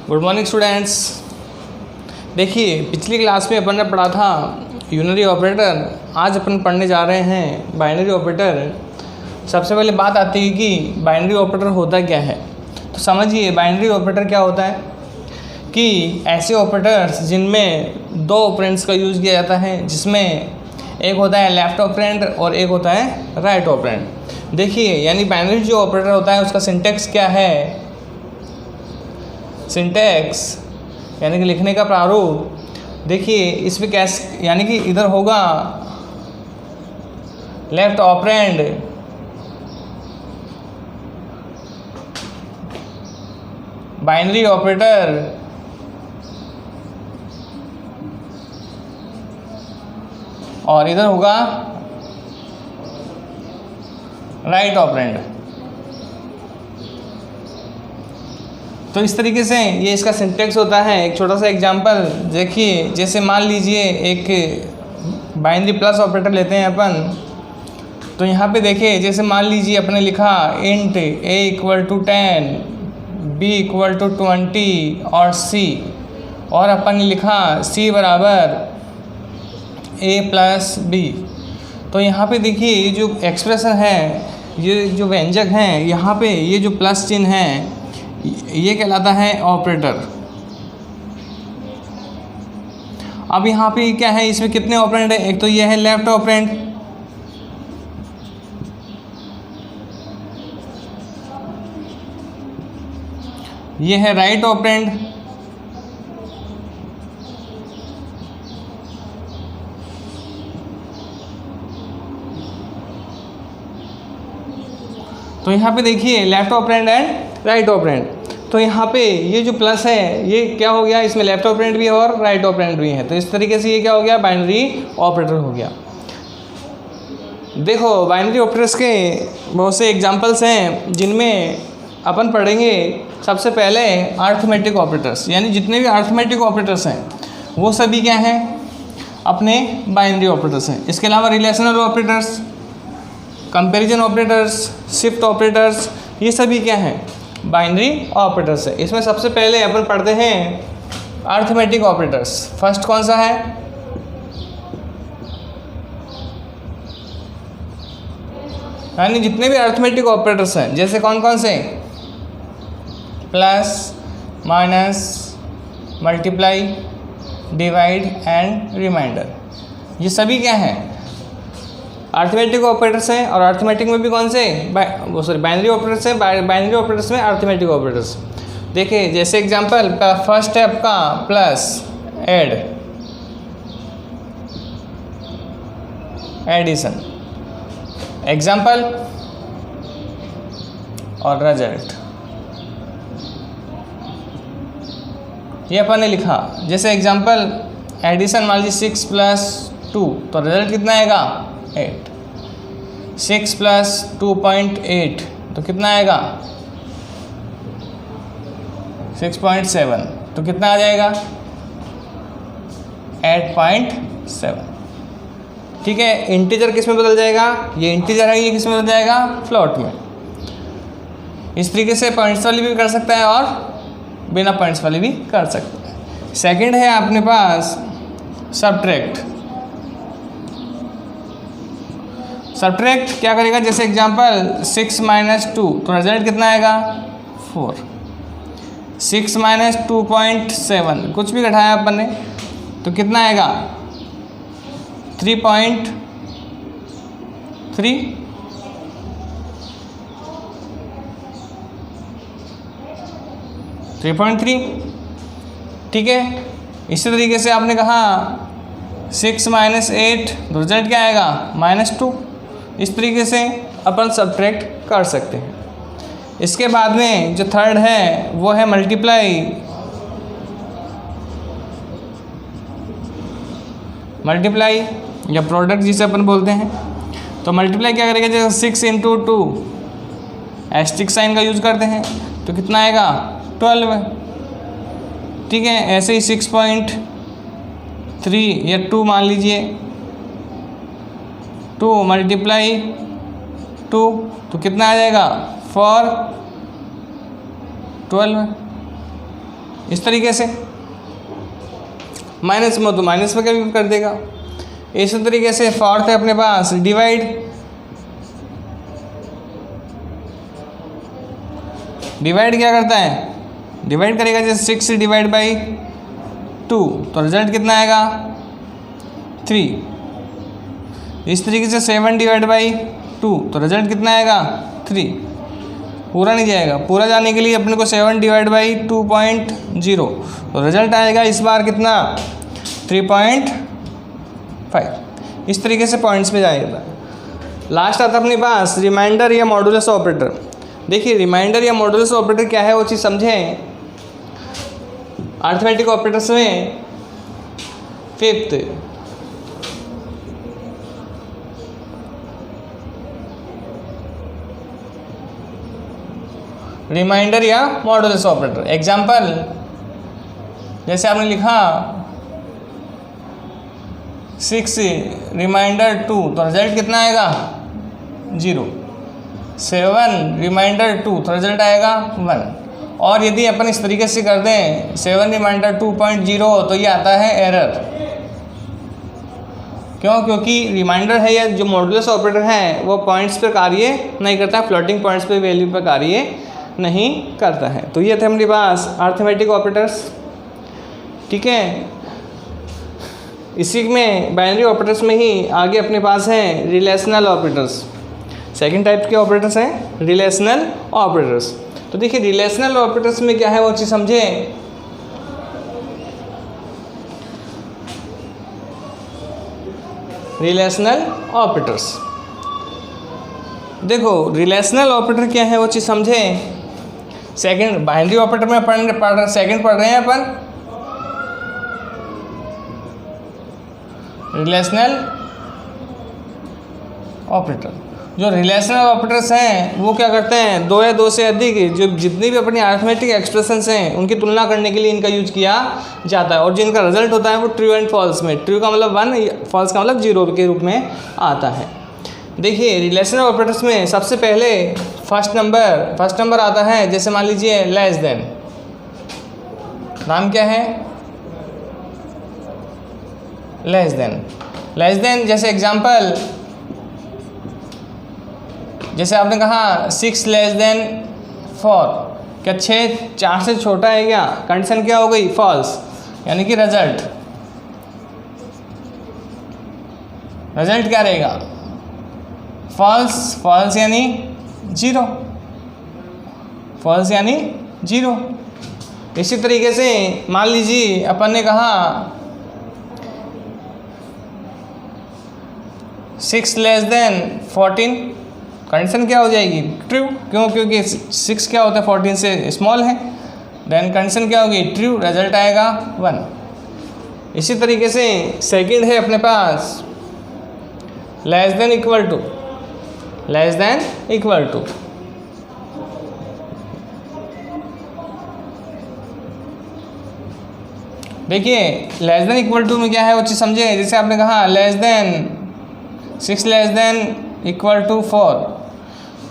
Good morning students. देखिए पिछली class में अपन ने पढ़ा था यूनरी ऑपरेटर, आज अपन पढ़ने जा रहे हैं बाइनरी ऑपरेटर। सबसे पहले बात आती है कि बाइनरी ऑपरेटर होता क्या है। तो समझिए बाइनरी ऑपरेटर क्या होता है कि ऐसे ऑपरेटर्स जिनमें दो ऑपरेंड्स का यूज़ किया जाता है, जिसमें एक होता है लेफ़्ट ऑपरेंड और एक होता है राइट ऑपरेंड। देखिए यानी बाइनरी जो ऑपरेटर होता है उसका सिंटैक्स क्या है। सिंटैक्स यानी कि लिखने का प्रारूप देखिए इसमें कैसे, यानी कि इधर होगा लेफ्ट ऑपरेंड बाइनरी ऑपरेटर और इधर होगा राइट ऑपरेंड। तो इस तरीके से ये इसका सिंटैक्स होता है। एक छोटा सा एग्जांपल देखिए, जैसे मान लीजिए एक बाइनरी प्लस ऑपरेटर लेते हैं अपन। तो यहाँ पे देखिए जैसे मान लीजिए अपने लिखा इंट a = 10, b = 20 और c, और अपन ने लिखा c बराबर a + b। तो यहाँ पे देखिए ये जो एक्सप्रेशन है, ये जो व्यंजक हैं, यहाँ पे ये जो प्लस चिन्ह है ये कहलाता है ऑपरेटर। अब यहाँ पे क्या है, इसमें कितने ऑपरेंड है। एक तो ये है लेफ्ट ऑपरेंड, ये है राइट ऑपरेंड, तो यहाँ पे देखिए left operand and right operand. तो यहाँ पे ये जो प्लस है ये क्या हो गया, इसमें लेफ्ट ऑपरेंड भी है और राइट ऑपरेंड भी है। तो इस तरीके से ये क्या हो गया, बाइनरी ऑपरेटर हो गया। देखो बाइनरी ऑपरेटर्स के बहुत से एग्जांपल्स हैं जिनमें अपन पढ़ेंगे। सबसे पहले अरिथमेटिक ऑपरेटर्स, यानी जितने भी अरिथमेटिक ऑपरेटर्स हैं वो सभी क्या हैं, अपने बाइनरी ऑपरेटर्स हैं। इसके अलावा relational operators, comparison operators, shift operators, ये सभी क्या हैं, बाइनरी ऑपरेटर्स है। इसमें सबसे पहले अपन पढ़ते हैं अरिथमेटिक ऑपरेटर्स। फर्स्ट कौन सा है, यानी जितने भी अरिथमेटिक ऑपरेटर्स हैं, जैसे कौन कौन से, plus, minus, multiply, divide and remainder, ये सभी क्या हैं, अरिथमेटिक ऑपरेटर्स हैं। और अरिथमेटिक में भी कौन से, बाइनरी ऑपरेटर्स हैं। बाइनरी ऑपरेटर्स में अरिथमेटिक ऑपरेटर्स देखिए, जैसे एग्जांपल फर्स्ट है आपका प्लस, ऐड, एडिशन, एग्जांपल और रिजल्ट, ये अपन ने लिखा। जैसे एग्जांपल एडिशन मान लीजिए 6 + 2, तो रिजल्ट कितना आएगा, 8। 6 + 2.8 तो कितना आएगा, 6.7, तो कितना आ जाएगा, 8.7। ठीक है, इंटीजर किस में बदल जाएगा, ये इंटीजर है, ये किस में बदल जाएगा, फ्लोट में। इस तरीके से पॉइंट्स वाली भी कर सकता है और बिना पॉइंट्स वाली भी कर सकता है। सेकंड है अपने पास सबट्रैक्ट। सबट्रैक्ट क्या करेगा, जैसे एग्जांपल 6 - 2, तो रिजल्ट कितना आएगा, 4। 6 - 2.7, कुछ भी घटाया अपन ने तो कितना आएगा, 3.3। 3.3 ठीक है। इसी तरीके से आपने कहा 6 - 8, तो रिजल्ट क्या आएगा, -2। इस तरीके से अपन सब्ट्रैक्ट कर सकते हैं। इसके बाद में जो थर्ड है वो है मल्टीप्लाई। मल्टीप्लाई या प्रोडक्ट जिसे अपन बोलते हैं। तो मल्टीप्लाई क्या करेगा, जैसे 6 × 2, एस्टिक साइन का यूज़ करते हैं, तो कितना आएगा, 12। ठीक है, ऐसे ही 6.3 या 2 मान लीजिए, 2 × 2 तो कितना आ जाएगा, 4 12। इस तरीके से। माइनस में तो माइनस में कभी कर देगा। इसी तरीके से फोर्थ है अपने पास डिवाइड। डिवाइड क्या करता है, डिवाइड करेगा जैसे 6 डिवाइड बाई 2 तो रिजल्ट कितना आएगा 3। इस तरीके से 7 डिवाइड बाई 2 तो रिजल्ट कितना आएगा 3। पूरा नहीं जाएगा, पूरा जाने के लिए अपने को 7 डिवाइड बाई 2.0 तो रिजल्ट आएगा इस बार कितना 3.5। इस तरीके से पॉइंट्स पे जाएगा। लास्ट आता अपने पास रिमाइंडर या मॉडुलस ऑपरेटर। देखिए रिमाइंडर या मॉडुलस ऑपरेटर क्या है वो चीज़ समझें। अरिथमेटिक ऑपरेटर्स में फिफ्थ रिमाइंडर या मॉडुलस ऑपरेटर। एग्जाम्पल जैसे आपने लिखा 6 रिमाइंडर 2 तो रिजल्ट कितना आएगा 0। 7 रिमाइंडर 2 तो रिजल्ट आएगा 1। और यदि अपन इस तरीके से कर दें 7 रिमाइंडर 2.0 तो ये आता है एरर। क्यों, क्योंकि रिमाइंडर है या जो मॉडुलस ऑपरेटर है वो पॉइंट्स पर कार्य नहीं करता, फ्लोटिंग पॉइंट्स पे वैल्यू पर कार्य नहीं करता है। तो ये थे हमारे पास अरिथमेटिक ऑपरेटर्स। ठीक है, इसी में बाइनरी ऑपरेटर्स में ही आगे अपने पास हैं रिलेशनल ऑपरेटर्स। सेकंड टाइप के ऑपरेटर्स हैं रिलेशनल ऑपरेटर्स। तो देखिए रिलेशनल ऑपरेटर्स में क्या है वो चीज़ समझें। रिलेशनल ऑपरेटर्स, देखो रिलेशनल ऑपरेटर क्या है वो चीज़ समझें। सेकंड बाइनरी ऑपरेटर में सेकंड पढ़ रहे हैं अपन। रिलेशनल ऑपरेटर, जो रिलेशनल ऑपरेटर्स हैं वो क्या करते हैं, दो या दो से अधिक जो जितनी भी अपनी अरिथमेटिक एक्सप्रेशंस हैं उनकी तुलना करने के लिए इनका यूज किया जाता है। और जिनका रिजल्ट होता है वो ट्रू एंड फॉल्स में, ट्रू का मतलब 1, फॉल्स का मतलब 0 के रूप में आता है। देखिए रिलेशनल ऑपरेटर्स में सबसे पहले फर्स्ट नंबर आता है। जैसे मान लीजिए लेस देन, नाम क्या है लेस देन। जैसे एग्जांपल जैसे आपने कहा 6 लेस देन 4, क्या 6 4 से छोटा है क्या, कंडीशन क्या हो गई फॉल्स, यानी कि रिजल्ट क्या रहेगा फॉल्स यानी 0। इसी तरीके से मान लीजिए अपन ने कहा 6 लेस देन 14, कंडीशन क्या हो जाएगी ट्रू। क्यों, क्योंकि 6 क्या होता है 14 से स्मॉल है। देन कंडीशन क्या होगी ट्रू, रिजल्ट आएगा 1। इसी तरीके से सेकंड है अपने पास लेस देन इक्वल टू। देखिए लेस देन इक्वल टू में क्या है वो चीज़ समझे। जैसे आपने कहा 6 लेस देन इक्वल टू 4,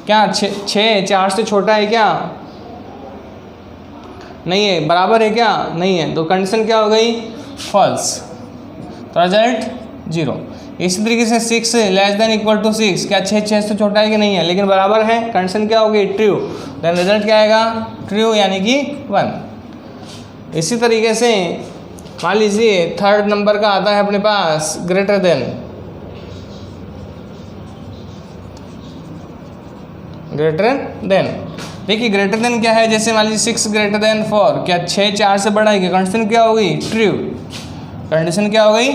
क्या 6 4 से छोटा है क्या, नहीं है। बराबर है क्या, नहीं है। तो कंडीशन क्या हो गई फॉल्स, तो रिजल्ट 0। इसी तरीके से 6 लेस देन इक्वल टू 6, क्या 6 से छोटा है कि नहीं है, लेकिन बराबर है, कंडीशन क्या होगी ट्रू। देन रिजल्ट क्या आएगा ट्रू यानी कि 1। इसी तरीके से मान लीजिए थर्ड नंबर का आता है अपने पास ग्रेटर देन। देखिए ग्रेटर देन क्या है, जैसे मान लीजिए 6 ग्रेटर देन 4, क्या 6 4 से बड़ा है क्या, कंडीशन क्या हो गई ट्रू। कंडीशन क्या हो गई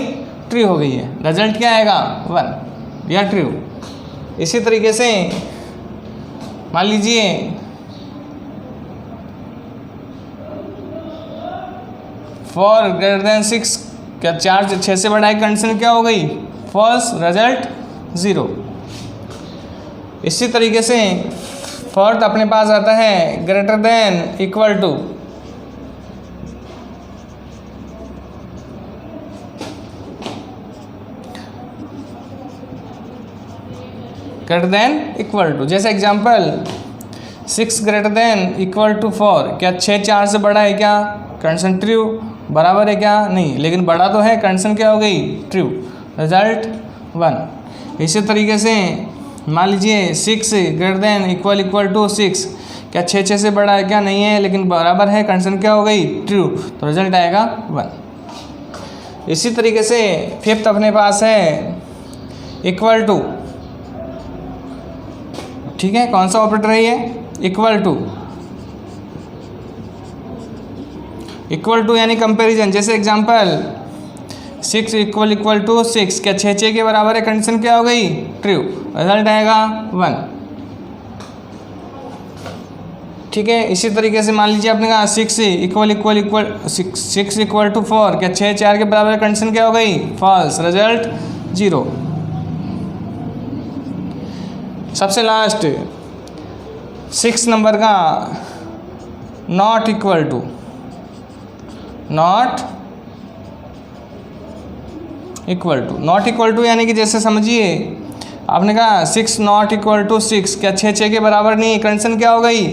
ट्रू हो गई है। रिजल्ट क्या आएगा 1 या ट्रू। इसी तरीके से मान लीजिए 4 ग्रेटर देन 6, क्या 4 6 से बड़ा है, कंडीशन क्या हो गई फॉल्स, रिजल्ट 0। इसी तरीके से फोर्थ अपने पास आता है greater than equal to. Greater than equal to, जैसे example 6 greater than equal to 4, क्या 6 4 से बड़ा है क्या? Condition true. बराबर है क्या? नहीं, लेकिन बड़ा तो है, कंडीशन क्या हो गई? ट्रू। रिजल्ट 1। इसी तरीके से मान लीजिए 6 ग्रेटर देन इक्वल टू 6, क्या 6 6 से बड़ा है क्या? नहीं है, लेकिन बराबर है, कंडीशन क्या हो गई? ट्रू, तो रिजल्ट आएगा 1। इसी तरीके से 5th अपने पास है इक्वल टू, ठीक है, कौन सा ऑपरेटर है ये? इक्वल टू यानी कंपैरिजन। जैसे एग्जांपल 6 इक्वल टू 6, क्या 6 6 के बराबर है? कंडीशन क्या हो गई? ट्रू, रिजल्ट आएगा 1। ठीक है, इसी तरीके से मान लीजिए आपने कहा 6 इक्वल टू 4, क्या 6 4 के बराबर है? कंडीशन क्या हो गई? False, result 0। सबसे लास्ट 6 नंबर का नॉट इक्वल टू यानी कि जैसे समझिए आपने कहा 6 नॉट इक्वल टू 6, क्या 6 6 के बराबर नहीं? कंडीशन क्या हो गई?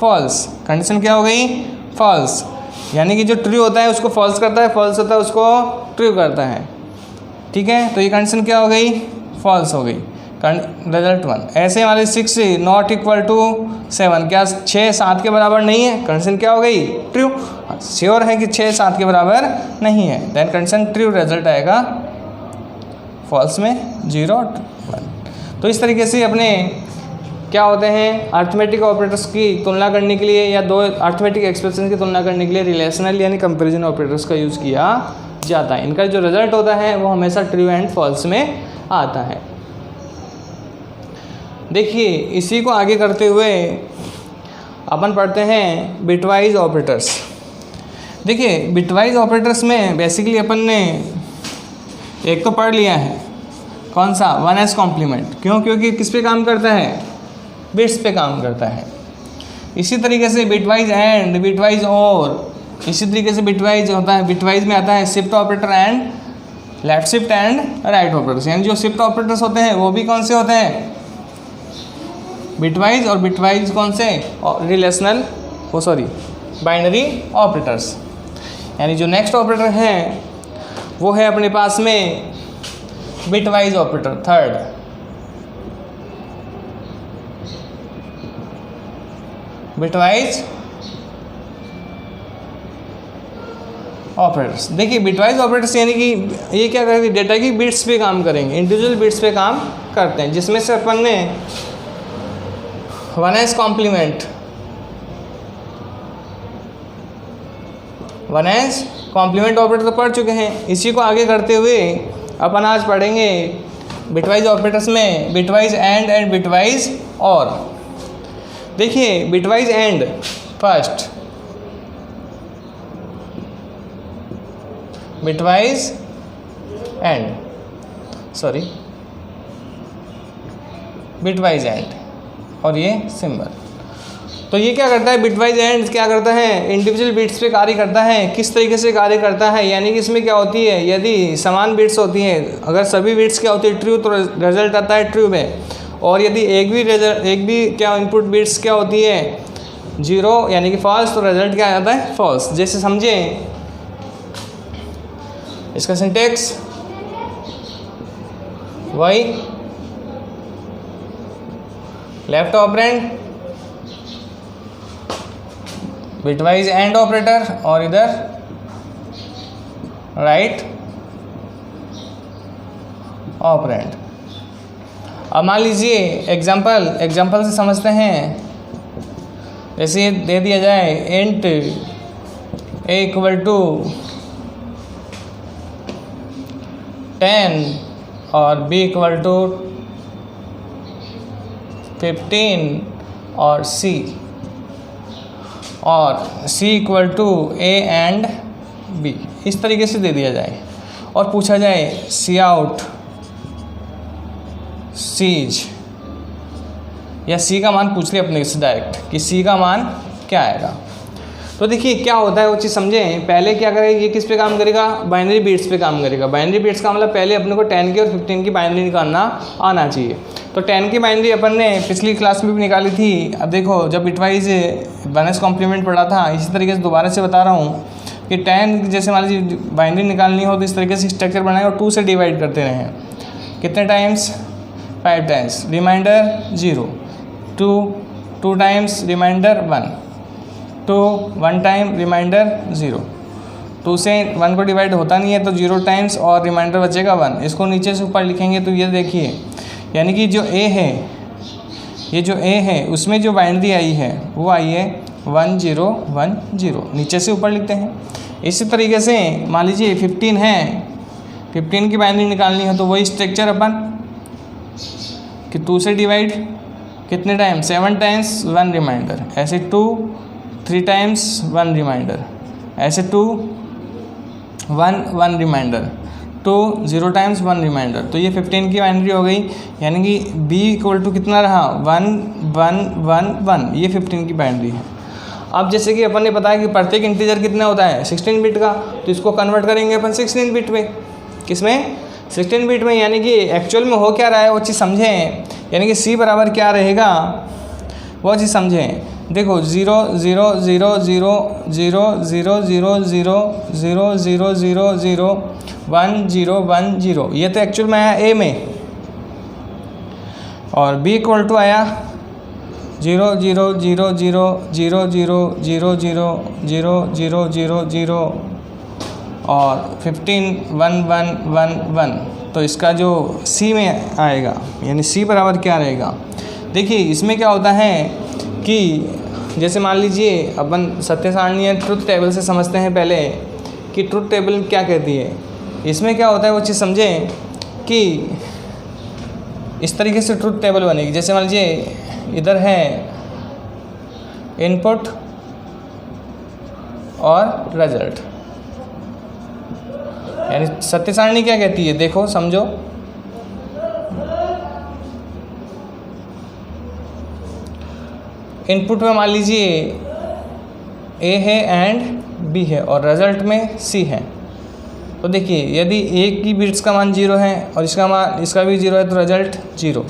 फॉल्स। कंडीशन क्या हो गई? फॉल्स। यानी कि जो ट्रू होता है उसको फॉल्स करता है, फॉल्स होता है उसको ट्रू करता है। ठीक है, तो ये कंडीशन क्या हो गई? फॉल्स हो गई। रिजल्ट 1। ऐसे हमारे 6 नॉट इक्वल टू 7, क्या 6 7 के बराबर नहीं है? कंडीशन क्या हो गई? ट्रू। श्योर है कि 6 7 के बराबर नहीं है, देन कंडीशन ट्रू, रिजल्ट आएगा फॉल्स में 0 1। तो इस तरीके से अपने क्या होते हैं अर्थमेटिक ऑपरेटर्स की तुलना करने के लिए या दो अर्थमेटिक एक्सप्रेशन की तुलना करने के लिए रिलेशनल यानी कंपैरिजन ऑपरेटर्स का यूज़ किया जाता है। इनका जो रिजल्ट होता है वो हमेशा ट्रू एंड फॉल्स में आता है। देखिए, इसी को आगे करते हुए अपन पढ़ते हैं बिटवाइज ऑपरेटर्स। देखिए, बिटवाइज ऑपरेटर्स में बेसिकली अपन ने एक तो पढ़ लिया है, कौन सा? 1s complement. क्यों? क्योंकि किस पे काम करता है? बिट्स पे काम करता है। इसी तरीके से बिटवाइज एंड, बिटवाइज और, इसी तरीके से बिटवाइज होता है, बिटवाइज में आता है shift operator and left shift and right operators. यानी जो शिफ्ट ऑपरेटर्स होते हैं वो भी कौन से होते हैं? बिटवाइज। और बिटवाइज कौन से? Relational, binary operators. यानी जो नेक्स्ट ऑपरेटर है वो है अपने पास में bitwise operator, third. Bitwise operators. देखिए, बिटवाइज ऑपरेटर्स यानी कि ये क्या करेंगे? डेटा की बिट्स पे काम करेंगे, इंडिविजुअल बिट्स पे काम करते हैं, जिसमें से अपन ने 1s complement, 1s complement operator तो पढ़ चुके हैं। इसी को आगे करते हुए अपन आज पढ़ेंगे बिटवाइज ऑपरेटर्स में बिटवाइज एंड बिटवाइज और। देखिए, bitwise and first, bitwise and, bitwise and और ये सिंबल। तो ये क्या करता है? बिटवाइज एंड क्या करता है? इंडिविजुअल बिट्स पे कार्य करता है। किस तरीके से कार्य करता है? यानी कि इसमें क्या होती है, यदि समान बिट्स होती हैं, अगर सभी बिट्स क्या होती है? ट्रू, तो रिजल्ट आता है ट्रू में। और यदि एक भी क्या इनपुट बिट्स क्या होती है? 0 यानी कि फॉल्स, तो रिजल्ट क्या आता है? फॉल्स। जैसे समझे इसका syntax Y left operand bitwise and operator और इधर राइट ऑपरेंड। अब मान लीजिए एग्जाम्पल से समझते हैं। जैसे दे दिया जाए इंट a इक्वल टू 10 और b इक्वल टू 15 और c equal to a and b, इस तरीके से दे दिया जाए और पूछा जाए सी आउट सीज, या सी का मान पूछ लिया अपने से डायरेक्ट कि सी का मान क्या आएगा। तो देखिए क्या होता है वो चीज़ समझें। पहले क्या करेगा, ये किस पे काम करेगा? बाइनरी बिट्स पे काम करेगा। बाइनरी बिट्स का मतलब पहले अपने को 10 की और 15 की बाइनरी निकालना आना चाहिए। तो 10 की बाइनरी अपन ने पिछली क्लास में भी निकाली थी। अब देखो जब बिटवाइज 1s कॉम्प्लीमेंट पढ़ा था, इसी तरीके से दोबारा से बता रहा हूँ कि 10 जैसे मान लीजिए बाइनरी निकालनी हो तो इस तरीके से स्ट्रक्चर बनाए और 2 से डिवाइड करते रहें। कितने times? 5 times, remainder 0, 2 times, remainder 1, 2 1 time, remainder 0। 2 से 1 को डिवाइड होता नहीं है तो 0 टाइम्स और रिमाइंडर बचेगा 1। इसको नीचे से ऊपर लिखेंगे तो ये देखिए, यानी कि जो ए है, ये जो ए है उसमें जो बाइनरी आई है वो आई है 1 0 1 0। नीचे से ऊपर लिखते हैं। इसी तरीके से मान लीजिए 15 है, 15 की बाइनरी निकालनी है तो वही स्ट्रक्चर अपन कि 2 से डिवाइड कितने टाइम? 7 टाइम्स 1 रिमाइंडर, ऐसे 2 3 टाइम्स 1 रिमाइंडर, ऐसे 2 1 1 रिमाइंडर, 2 0 टाइम्स 1 रिमाइंडर। तो ये 15 की बाइनरी हो गई, यानी कि b इक्वल टू कितना रहा? 1 1 1 1। ये 15 की बाइनरी है। अब जैसे कि अपन ने बताया कि प्रत्येक इंटीजर कितना होता है? 16 बिट का, तो इसको कन्वर्ट करेंगे अपन 16 बिट में। किसमें? 16 बिट में। यानी कि एक्चुअल में हो क्या रहा है वो चीज़ समझें, यानी कि c बराबर क्या रहेगा वो चीज़ समझें। देखो 0 0 0 0 0 0 0 0 0 0 0 0 1 0 1 0, ये तो एक्चुअल में आया ए में, और b इक्वल टू आया 0 0 0 0 0 0 0 0 0 0 0 0 और 15 1 1 1 1। तो इसका जो c में आएगा, यानी c बराबर क्या रहेगा? देखिए इसमें क्या होता है कि जैसे मान लीजिए अपन सत्य सारणी या ट्रुथ टेबल से समझते हैं पहले कि ट्रुथ टेबल क्या कहती है। इसमें क्या होता है वो चीज़ समझें कि इस तरीके से ट्रुथ टेबल बनेगी। जैसे मान लीजिए इधर है इनपुट और रिजल्ट, यानी सत्य सारणी क्या कहती है? देखो समझो, इनपुट में मान लीजिए ए है एंड बी है और रिजल्ट में सी है। तो देखिए यदि ए की बिट्स का मान 0 है और इसका भी 0 है तो रिजल्ट 0,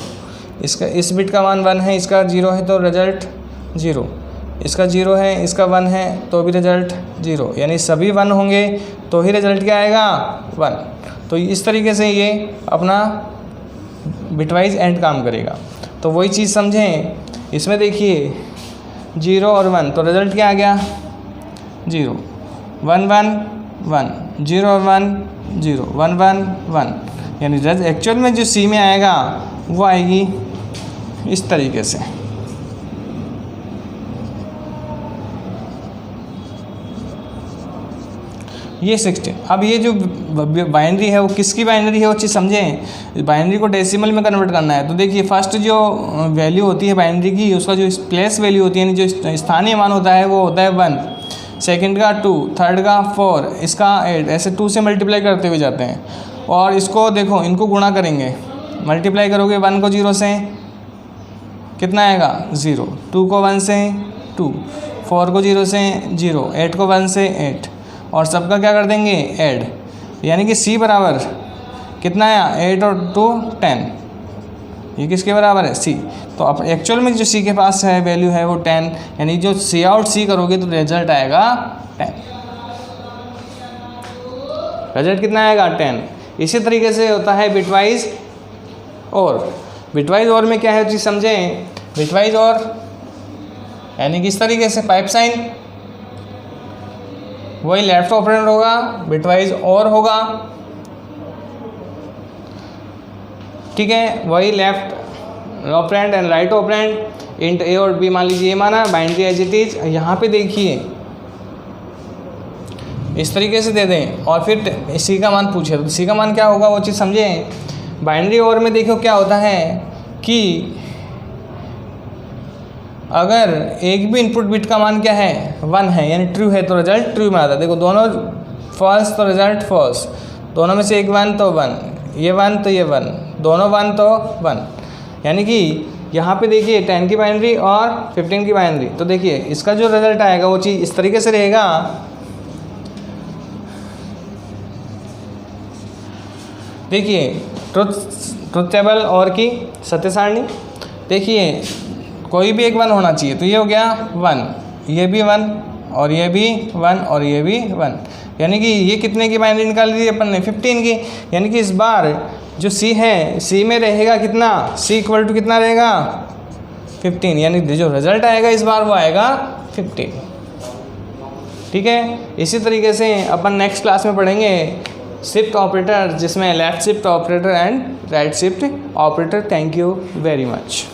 इस बिट का मान 1 है, इसका 0 है तो रिजल्ट 0, इसका 0 है, इसका 1 है तो भी रिजल्ट 0, यानी सभी 1 होंगे तो ही रिजल्ट क्या आएगा? 1। तो इस तरीके से ये अपना बिटवाइज एंड काम करेगा। तो वही चीज़ समझें, इसमें देखिए 0 और 1 तो रिजल्ट क्या आ गया? 0 1 1 1, 0 और 1 0 1 1 1, यानी एक्चुअल में जो सी में आएगा वो आएगी इस तरीके से। ये 16। अब ये जो बाइनरी है वो किसकी बाइनरी है वो चीज़ समझें। बाइनरी को डेसिमल में कन्वर्ट करना है तो देखिए फर्स्ट जो वैल्यू होती है बाइनरी की, उसका जो प्लेस वैल्यू होती है, यानी जो स्थानीय मान होता है वो होता है 1, सेकंड का 2, थर्ड का 4, इसका 8, ऐसे 2 से मल्टीप्लाई करते हुए जाते हैं। और इसको देखो, इनको गुणा करेंगे, मल्टीप्लाई करोगे 1 को 0 से कितना आएगा? 0, 2 को 1 से 2, 4 को 0 से 0, 8 को 1 से 8, और सबका क्या कर देंगे? ऐड, यानी कि c बराबर कितना आया? 8 और 2 10। ये किसके बराबर है? c। तो अब एक्चुअल में जो c के पास है वैल्यू है वो 10, यानी जो c आउट c करोगे तो रिजल्ट आएगा 10। रिजल्ट कितना आएगा? 10। इसी तरीके से होता है बिटवाइज और। बिटवाइज और में क्या है चीज़ समझें। बिटवाइज और यानी कि इस तरीके से पाइप साइन, वही लेफ्ट ऑपरेंड होगा, बिटवाइज और होगा, ठीक है, वही left operand and right operand. Int a और बी मान लीजिए ये माना, बाइनरी एज इट इज। यहाँ पे देखिए इस तरीके से दे दें और फिर सी का मान पूछे तो सी का मान क्या होगा वो चीज़ समझें। बाइनरी और में देखो क्या होता है कि अगर एक भी इनपुट बिट का मान क्या है? 1 है, यानी ट्रू है तो रिजल्ट ट्रू में आता है। देखो दोनों फॉल्स तो रिजल्ट फॉल्स, दोनों में से एक 1 तो 1, ये 1 तो ये 1, दोनों 1 तो 1। यानी कि यहाँ पे देखिए 10 की बाइनरी और 15 की बाइनरी, तो देखिए इसका जो रिजल्ट आएगा वो चीज़ इस तरीके से रहेगा। देखिए ट्रुथ टेबल और की सत्य सारणी। देखिए कोई भी एक 1 होना चाहिए, तो ये हो गया 1, ये भी 1 और ये भी 1 और ये भी 1, यानी कि ये कितने की बाइनरी निकाल दी अपन ने 15 की। यानी कि इस बार जो C है, C में रहेगा कितना, C इक्वल टू कितना रहेगा 15, यानी जो रिजल्ट आएगा इस बार वो आएगा 15। ठीक है, इसी तरीके से अपन नेक्स्ट क्लास में पढ़ेंगे शिफ्ट ऑपरेटर, जिसमें left shift operator and right shift operator. Thank you very much.